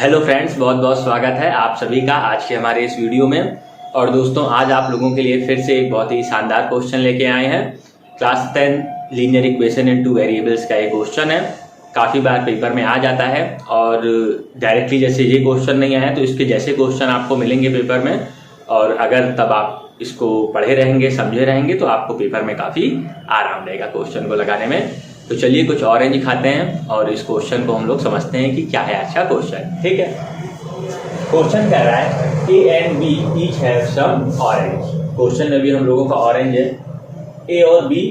Hello friends, बहुत बहुत स्वागत है आप सभी का आज के हमारे इस वीडियो में। और दोस्तों, आज आप लोगों के लिए फिर से एक बहुत ही शानदार क्वेश्चन लेके आए हैं। Class 10 linear equation in two variables का एक क्वेश्चन है। काफ़ी बार पेपर में आ जाता है और डायरेक्टली जैसे ये क्वेश्चन नहीं आया तो इसके जैसे क्वेश्चन आपको मिलेंगे पेपर में। और अगर तब आप इसको पढ़े रहेंगे, समझे रहेंगे तो आपको पेपर में काफ़ी आराम रहेगा क्वेश्चन को लगाने में। तो चलिए कुछ ऑरेंज खाते हैं और इस क्वेश्चन को हम लोग समझते हैं कि क्या है अच्छा क्वेश्चन। ठीक है, क्वेश्चन कह रहा है A and B each have some orange. Question में भी हम लोगों का ऑरेंज है। ए और बी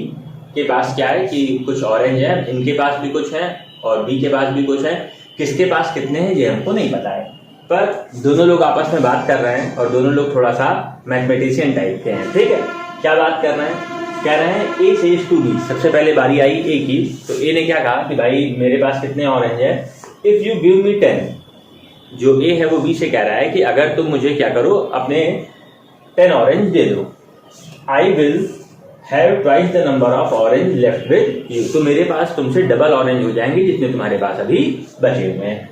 के पास क्या है कि कुछ ऑरेंज है, इनके पास भी कुछ है और बी के पास भी कुछ है। किसके पास कितने हैं ये हमको नहीं पता है, पर दोनों लोग आपस में बात कर रहे हैं और दोनों लोग थोड़ा सा मैथमेटिशियन टाइप के हैं। ठीक है, क्या बात कर रहे हैं? कह रहे हैं ए सेज टू बी। सबसे पहले बारी आई ए की, तो ए ने क्या कहा कि भाई मेरे पास कितने ऑरेंज है। इफ यू गिव मी 10, जो ए है वो बी से कह रहा है कि अगर तुम मुझे क्या करो, अपने 10 ऑरेंज दे दो। आई will have twice the number of orange left with you. तो मेरे पास तुमसे डबल ऑरेंज हो जाएंगे जितने तुम्हारे पास अभी बचे हुए हैं।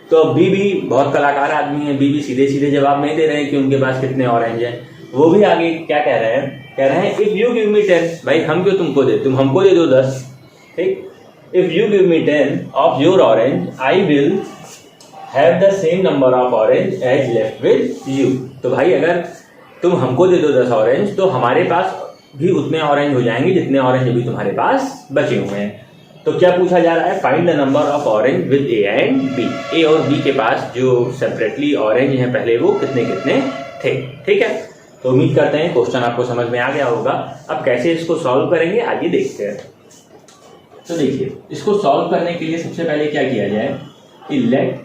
तो बी भी बहुत कलाकार आदमी है, बी भी सीधे सीधे जवाब नहीं दे रहे हैं कि उनके पास कितने ऑरेंज है। वो भी आगे क्या कह रहे हैं? कह रहे हैं इफ यू गिव मी 10, भाई हम क्यों तुमको दे, तुम हमको दे दो 10। ठीक, if you give me 10 of your orange I will have the same number of orange as left with you. तो भाई अगर तुम हमको दे दो 10 ऑरेंज तो हमारे पास भी उतने ऑरेंज हो जाएंगे जितने ऑरेंज अभी तुम्हारे पास बचे हुए हैं। तो क्या पूछा जा रहा है? Find the number of orange with A and B. A और बी के पास जो सेपरेटली ऑरेंज हैं पहले वो कितने कितने थे। ठीक है, तो उम्मीद करते हैं क्वेश्चन आपको समझ में आ गया होगा। अब कैसे इसको सॉल्व करेंगे आइए देखते हैं। तो देखिए, इसको सॉल्व करने के लिए सबसे पहले क्या किया जाए कि let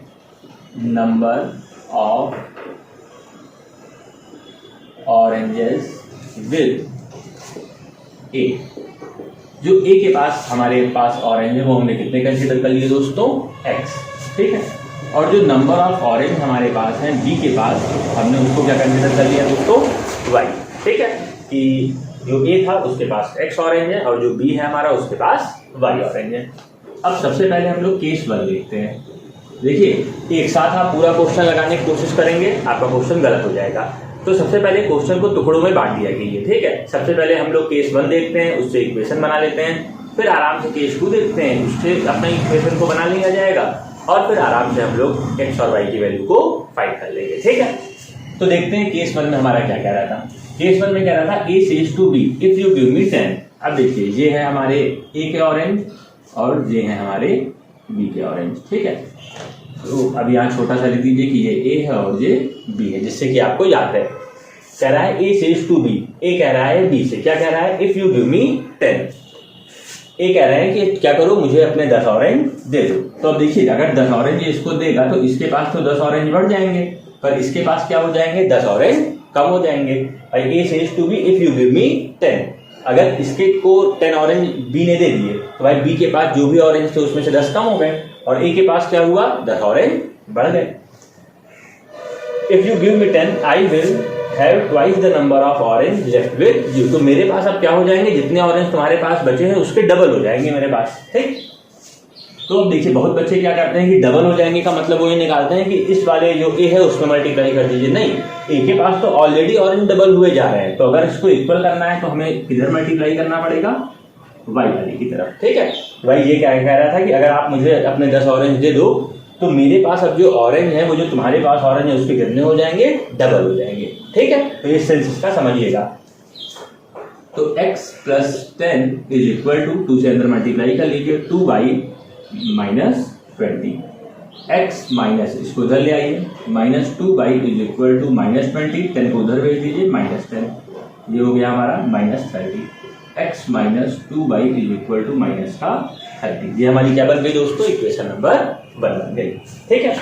number of oranges with A. जो ए के पास हमारे पास ऑरेंज है वो हमने कितने कंसीडर कर लिए दोस्तों? x। ठीक है, और जो नंबर ऑफ ऑरेंज हमारे पास है बी के पास, हमने उसको क्या कंसीडर कर लिया दोस्तों? y। ठीक है, कि जो ए था उसके पास x ऑरेंज है और जो बी है हमारा उसके पास y ऑरेंज है। अब सबसे पहले हम लोग केस 1 देखते हैं। देखिए, एक साथ आप पूरा क्वेश्चन लगाने की कोशिश करेंगे, आपका क्वेश्चन गलत हो जाएगा। तो सबसे पहले क्वेश्चन को टुकड़ों में बांट दिया गया है। ठीक है, सबसे पहले हम लोग केस 1 देखते हैं, उससे इक्वेशन बना लेते हैं, फिर आराम से केस 2 देखते हैं, उससे अपने इक्वेशन को बना लिया जाएगा और फिर आराम से हम लोग x और y की वैल्यू को फाइंड कर लेंगे। ठीक है, तो देखते हैं केस 1 में हमारा क्या कह रहा था। केस 1 में कह रहा था a says to b if you give me 10। अब देखिए, ये है हमारे a के ऑरेंज और ये है हमारे b के ऑरेंज। ठीक है, तो अब यहाँ छोटा सा लिख दीजिए कि ये a है और ये b है, जिससे कि आपको याद है। कह रहा है a says to b, a कह रहा है b से, क्या कह रहा है? If you give me 10। ए कह रहे हैं कि क्या करो, मुझे अपने 10 ऑरेंज दे दो। तो अब देखिए, अगर 10 ऑरेंज इसको देगा तो इसके पास तो 10 ऑरेंज बढ़ जाएंगे, पर इसके पास क्या हो जाएंगे? 10 ऑरेंज कम हो जाएंगे। और A says to B if you give me 10, अगर इसके को 10 ऑरेंज बी ने दे दिए तो भाई बी के पास जो भी ऑरेंज थे उसमें से 10 कम हो गए और ए के पास क्या हुआ? 10 ऑरेंज बढ़ गए। If you give me 10 I will have twice the number of orange left with you. तो मेरे पास अब क्या हो जाएंगे? जितने ऑरेंज तुम्हारे पास बचे हैं उसके डबल हो जाएंगे मेरे पास। ठीक, तो अब देखिए, बहुत बच्चे क्या करते हैं कि डबल हो जाएंगे का मतलब वो ये निकालते हैं कि इस वाले जो ए है उसमें मल्टीप्लाई कर दीजिए। नहीं, ए के पास तो ऑलरेडी ऑरेंज डबल हुए जा रहे हैं, तो अगर इसको इक्वल करना है तो हमें किधर मल्टीप्लाई करना पड़ेगा? वाई वाले की तरफ। ठीक है, भाई ये क्या कह रहा था कि अगर आप मुझे अपने 10 ऑरेंज दे दो तो मेरे पास अब जो ऑरेंज है वो जो तुम्हारे पास ऑरेंज है उसके कितने हो जाएंगे? डबल हो जाएंगे। ठीक है, तो ये सेंस इसका समझिएगा। तो x plus 10 is equal to 2 से अंदर मल्टीप्लाई कर लीजिए 2y माइनस 20। x माइनस इसको उधर ले आइए, minus 2y is equal to minus 20, 10 को उधर भेज दीजिए माइनस 10, ये हो गया हमारा minus 30। x minus 2y is equal to minus का 30। ये हमारी क्या बन गई दोस्तों? इक्वेशन नंबर 1 बन गई। ठीक है,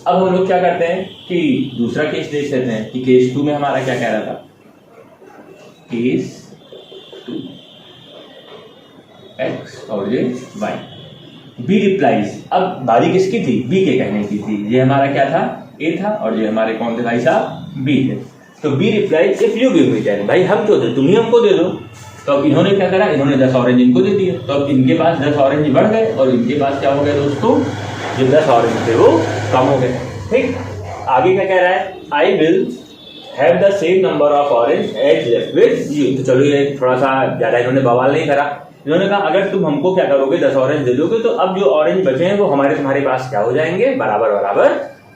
अब हम लोग क्या करते हैं कि दूसरा केस देख लेते हैं कि केस 2 में हमारा क्या कह रहा था। केस 2 x और ये y। बी रिप्लाइज, अब बारी किसकी थी? बी के कहने की थी। ये हमारा क्या था? ए था और ये हमारे कौन थे भाई साहब? बी थे। तो B replies if you give me 10, भाई हम क्यों दे, तुम ही हमको दे दो। तो अब इन्होंने क्या करा? इन्होंने 10 ऑरेंज इनको दे दिए, तो अब इनके पास 10 ऑरेंज बढ़ गए और इनके पास क्या हो गया दोस्तों? जो 10 ऑरेंज थे वो कम हो गए। ठीक, आगे क्या कह रहा है, I will have the same number of orange as left with you. तो चलो ये थोड़ा सा ज्यादा इन्होंने बवाल नहीं करा, इन्होंने कहा अगर तुम हमको क्या करोगे 10 ऑरेंज दे दोगे तो अब जो ऑरेंज बचे हैं वो तुम्हारे पास क्या हो जाएंगे, बराबर बराबर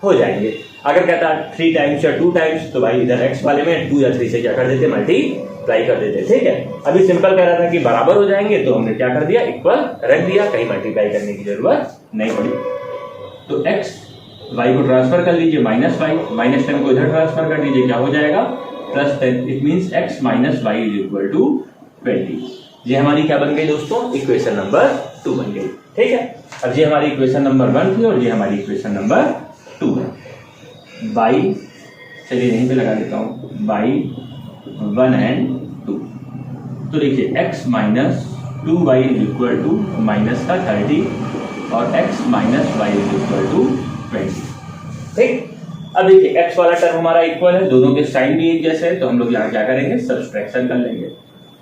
हो जाएंगे। अगर कहता 3 टाइम्स या 2 टाइम्स तो भाई इधर x वाले में 2 या 3 से क्या कर देते, मल्टीप्लाई कर देते। ठीक है, अभी सिंपल कह रहा था कि बराबर हो जाएंगे तो हमने क्या कर दिया, इक्वल रख दिया, कहीं मल्टीप्लाई करने की जरूरत नहीं पड़ी। तो x y को ट्रांसफर कर लीजिए -y, -10 को इधर ट्रांसफर कर दीजिए, क्या हो जाएगा +10। It means x - y = 20। ये हमारी क्या बन गई दोस्तों, इक्वेशन नंबर 2 बन गई। ठीक है, अब ये हमारी इक्वेशन नंबर 1 थी और ये हमारी इक्वेशन नंबर 2 है। बाई, चलिए यहीं पे लगा देता हूँ, बाई 1 and 2। तो देखिए x - 2y = -30 और x - y = 20। ठीक, अब देखिए x वाला टर्म हमारा इक्वल है, दोनों के साइन भी एक जैसे है, तो हम लोग यहाँ क्या करेंगे, सब्सट्रैक्शन कर लेंगे।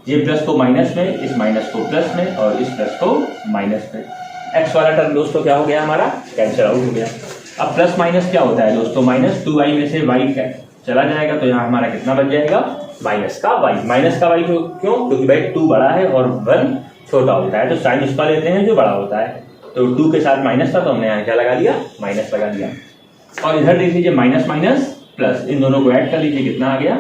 ये प्लस को माइनस में, इस माइनस को प्लस में और इस प्लस को माइनस में। x वाला टर्म दोस्तों क्या हो गया, हमारा कैंसिल आउट हो गया। अब प्लस माइनस क्या होता है दोस्तों, -2y में से y चला जाएगा, तो यहाँ हमारा कितना बन जाएगा, माइनस का y क्यों, क्योंकि भाई 2 बड़ा है और 1 छोटा होता है, तो साइन उसका लेते हैं जो बड़ा होता है। तो 2 के साथ माइनस था तो हमने यहाँ क्या लगा दिया, माइनस लगा दिया। और इधर देख लीजिए माइनस माइनस प्लस, इन दोनों को ऐड कर लीजिए, कितना आ गया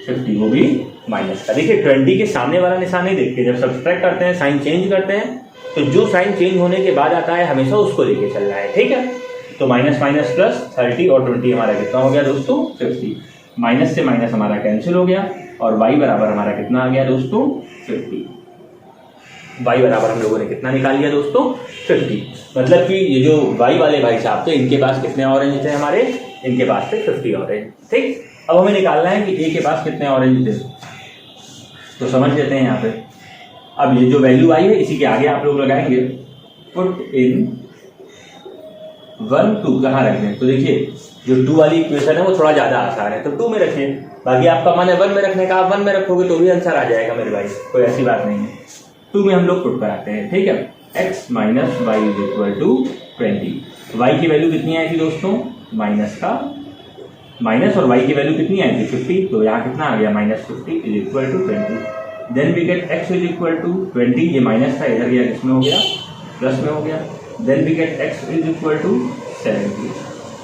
50, वो भी माइनस का। देखिए 20 के सामने वाला निशान नहीं देखते, जब सब्सट्रैक्ट करते हैं साइन चेंज करते हैं तो जो साइन चेंज होने के बाद आता है हमेशा उसको लेके चलना है। ठीक है, तो माइनस माइनस प्लस 30 और 20 हमारा कितना हो गया दोस्तों, 50। माइनस से माइनस हमारा कैंसिल हो गया और y बराबर हमारा कितना आ गया दोस्तों, 50। y बराबर हम लोगों ने कितना निकाल लिया दोस्तों, 50। मतलब कि ये जो y वाले भाई साहब थे, इनके पास कितने ऑरेंज थे हमारे, इनके पास थे 50 ऑरेंज। ठीक, अब हमें निकालना है कि a के पास कितने ऑरेंज थे, तो समझ लेते हैं यहाँ पे। अब ये जो वैल्यू आई है इसी के आगे आप लोग लगाएंगे, पुट इन 1 2 कहाँ रख दें, तो देखिए जो 2 वाली इक्वेशन है वो थोड़ा ज्यादा आसान है, तो 2 में रखिए। बाकी आपका मन है 1 में रखने का, आप 1 में रखोगे तो भी आंसर आ जाएगा मेरे भाई, कोई ऐसी बात नहीं है। 2 में हम लोग पुट कराते हैं। ठीक है, x - y = 20। y की वैल्यू कितनी आई थी दोस्तों, माइनस का माइनस, और y की वैल्यू कितनी आई थी 50, तो यहाँ कितना आ गया -50 = 20। देन वी गेट x = 20, ये माइनस था इधर गया किसमें हो गया, प्लस में हो गया। देन वी गेट x = 70,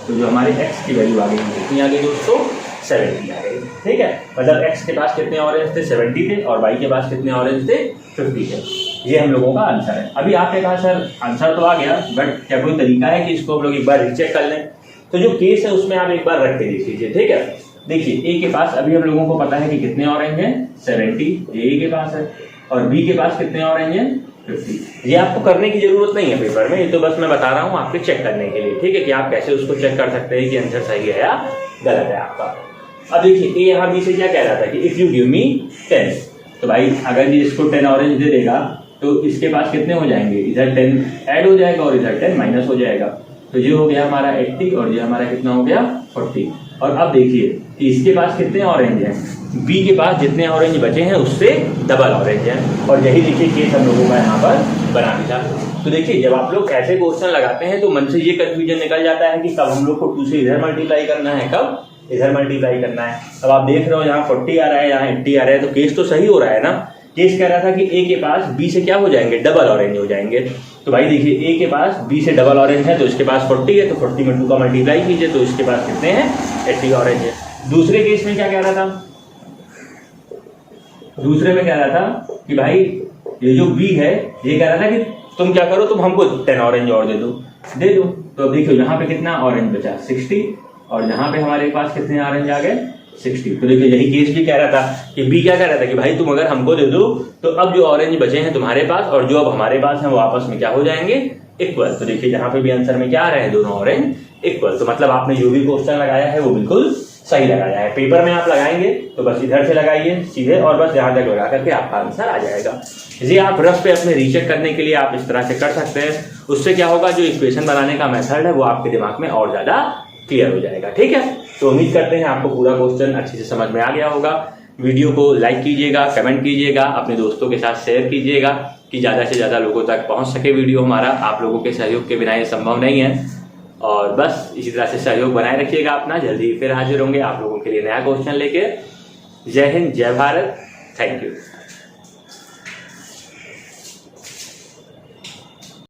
तो जो हमारी x की वैल्यू आ गई कितनी आ गई दोस्तों, 70 आ गई। ठीक है, मतलब x के पास कितने ऑरेंज थे, 70 थे, और y के पास कितने ऑरेंज थे, 50 थे। ये हम लोगों का आंसर है। अभी आपने कहा सर आंसर तो आ गया, बट क्या कोई तरीका है कि इसको हम लोग एक बार रीचेक कर लें, तो जो केस है उसमें आप एक बार रख के देख लीजिए। ठीक है, देखिए a के पास अभी हम लोगों को पता है कि कितने ऑरेंज हैं, 70, ये a के पास है, और b के पास कितने ऑरेंज हैं, 50। ये आपको करने की जरूरत नहीं है पेपर में, ये तो बस मैं बता रहा हूँ आपके चेक करने के लिए। ठीक है, कि आप कैसे उसको चेक कर सकते हैं कि आंसर सही है या गलत है आपका। अब देखिए a यहाँ b से क्या कह रहा था कि इफ यू गिव मी 10, तो भाई अगर ये इसको 10 ऑरेंज दे देगा तो इसके पास कितने हो जाएंगे, इधर 10 ऐड हो जाएगा और इधर 10 माइनस हो जाएगा, तो ये हो गया हमारा 80 और ये हमारा कितना हो गया 40। और अब देखिए कि इसके पास कितने ऑरेंज हैं, बी के पास जितने ऑरेंज बचे हैं उससे डबल ऑरेंज हैं, और यही देखिए केस हम लोगों का यहाँ पर बना दिया। तो देखिए जब आप लोग ऐसे क्वेश्चन लगाते हैं तो मन से ये कंफ्यूजन निकल जाता है कि कब हम लोग को 2 से इधर मल्टीप्लाई करना है, कब इधर मल्टीप्लाई करना है। अब आप देख रहे हो यहाँ 40 आ रहा है, यहाँ 80 आ रहा है, तो केस तो सही हो रहा है ना। केस कह रहा था कि ए के पास बी से क्या हो जाएंगे, डबल ऑरेंज हो जाएंगे। तो भाई देखिए ए के पास बी से डबल ऑरेंज है तो इसके पास 40 है, तो 40 में 2 का मल्टीप्लाई कीजिए तो इसके पास कितने हैं, 80 ऑरेंज है। दूसरे केस में क्या कह रहा था, दूसरे में कह रहा था कि भाई ये जो बी है ये कह रहा था कि तुम क्या करो, तुम हमको 10 ऑरेंज और दे दो। तो अब देखियो यहाँ पे कितना ऑरेंज बचा 60, और यहाँ पे हमारे पास कितने ऑरेंज आ गए 60। तो देखिए यही केस भी कह रहा था कि बी क्या कह रहा था कि भाई तुम अगर हमको दे दो तो अब जो ऑरेंज बचे हैं तुम्हारे पास और जो अब हमारे पास हैं वो आपस में क्या हो जाएंगे, इक्वल। तो देखिए यहाँ पे भी आंसर में क्या आ रहे हैं, दोनों ऑरेंज इक्वल। तो मतलब आपने जो भी क्वेश्चन लगाया है वो बिल्कुल सही लगाया है। पेपर में आप लगाएंगे तो बस इधर से लगाइए सीधे और बस यहाँ तक लगा करके आपका आंसर आ जाएगा। जी आप रफ पे अपने रीचेक करने के लिए आप इस तरह से कर सकते हैं। उससे क्या होगा, जो इक्वेशन बनाने का मेथड है वो आपके दिमाग में और ज्यादा क्लियर हो जाएगा। ठीक है, तो उम्मीद करते हैं आपको पूरा क्वेश्चन अच्छे से समझ में आ गया होगा। वीडियो को लाइक कीजिएगा, कमेंट कीजिएगा, अपने दोस्तों के साथ शेयर कीजिएगा कि ज़्यादा से ज़्यादा लोगों तक पहुंच सके वीडियो हमारा। आप लोगों के सहयोग के बिना ये संभव नहीं है। और बस इसी तरह से सहयोग बनाए रखिएगा अपना। जल्दी फिर हाजिर होंगे आप लोगों के लिए नया क्वेश्चन लेके। जय हिंद, जय भारत, थैंक यू।